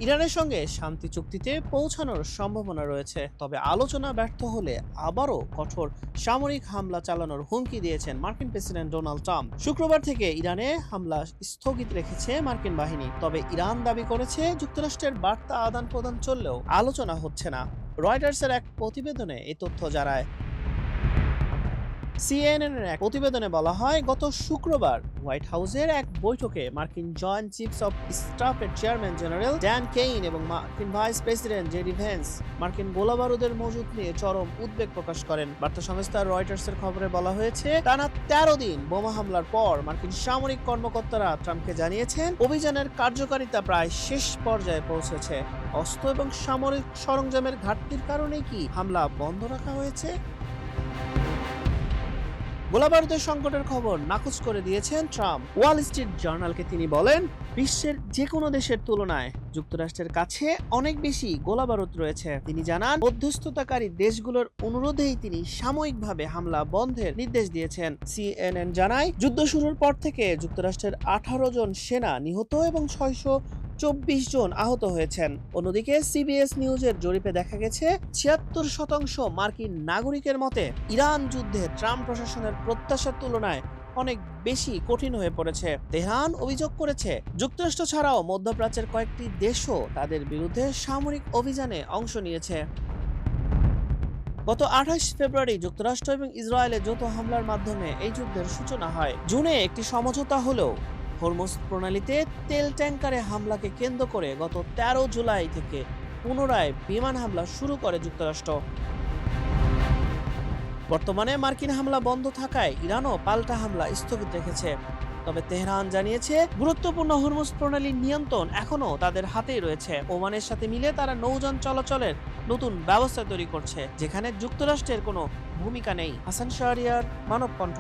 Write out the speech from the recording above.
ইরানের সঙ্গে শান্তি চুক্তিতে পৌঁছানোর সম্ভাবনা রয়েছে, তবে আলোচনা ব্যর্থ হলে আবারও কঠোর সামরিক হামলা চালানোর হুমকি দিয়েছেন মার্কিন প্রেসিডেন্ট ডোনাল্ড ট্রাম্প। শুক্রবার থেকে ইরানে হামলা স্থগিত রেখেছে মার্কিন বাহিনী, তবে ইরান দাবি করেছে যুক্তরাষ্ট্রের বার্তা আদান প্রদান চললেও আলোচনা হচ্ছে না। রয়টার্সের এক প্রতিবেদনে এই তথ্য জানায়। সিএনএনের এক প্রতিবেদনে বলা হয়, গত শুক্রবার হোয়াইট হাউসের এক বৈঠকে মার্কিন জয়েন্ট চিফস অব স্টাফের চেয়ারম্যান জেনারেল ড্যান কেইন এবং মার্কিন ভাইস প্রেসিডেন্ট জেডি ভেন্স মার্কিন গোলাবারুদের মজুত নিয়ে চরম উদ্বেগ প্রকাশ করেন। বার্তা সংস্থা রয়টার্সের খবরে বলা হয়েছে, টানা 13 দিন বোমা হামলার পর মার্কিন সামরিক কর্মকর্তারা ট্রাম্পকে জানিয়েছেন অভিযানের কার্যকারিতা প্রায় শেষ পর্যায়ে পৌঁছেছে। অস্ত্র এবং সামরিক সরঞ্জামের ঘাটতির কারণে কি হামলা বন্ধ রাখা হয়েছে? গোলাবারুদের সংকটের খবর নাকচ করে দিয়েছেন ট্রাম্প। ওয়াল স্ট্রিট জার্নালকে তিনি বলেন, বিশ্বের যে কোনো দেশের তুলনায় যুক্তরাষ্ট্রের কাছে অনেক বেশি গোলাবারুদ রয়েছে। তিনি জানান, মধ্যস্থতাকারী দেশগুলোর অনুরোধেই তিনি সাময়িকভাবে হামলা বন্ধের নির্দেশ দিয়েছেন। সিএনএন জানায়, যুদ্ধ শুরুর পর থেকে যুক্তরাষ্ট্রের 18 জন সেনা নিহত এবং 624 জন আহত হয়েছেন। অন্যদিকে সিবিএস নিউজের জরিপে দেখা গেছে 76% মার্কিন নাগরিকের মতে ইরান যুদ্ধে ট্রাম্প প্রশাসনের প্রত্যাশার তুলনায় অনেক বেশি কঠিন হয়ে পড়েছে। তেহরান অভিযোগ করেছে, যুক্তরাষ্ট্র ছাড়াও মধ্যপ্রাচ্যের কয়েকটি দেশও তাদের বিরুদ্ধে সামরিক অভিযানে অংশ নিয়েছে। গত 28 ফেব্রুয়ারি যুক্তরাষ্ট্র এবং ইসরায়েলের যৌথ হামলার মাধ্যমে এই যুদ্ধের সূচনা হয়। জুনে একটি সমঝোতা হলেও হরমুজ প্রণালীতে তেল ট্যাঙ্কারে হামলাকে কেন্দ্র করে গত 13 জুলাই থেকে পুনরায় বিমান হামলা শুরু করে যুক্তরাষ্ট্র। বর্তমানে মার্কিন হামলা বন্ধ থাকায় ইরানও পাল্টা হামলা স্থগিত রেখেছে। তবে তেহরান জানিয়েছে, গুরুত্বপূর্ণ হরমুজ প্রণালীর নিয়ন্ত্রণ এখনও তাদের হাতেই রয়েছে। ওমানের সাথে মিলে তারা নৌযান চলাচলের নতুন ব্যবস্থা তৈরি করছে, যেখানে যুক্তরাষ্ট্রের কোনো ভূমিকা নেই। হাসান শাহরিয়ার, মানব কণ্ঠ।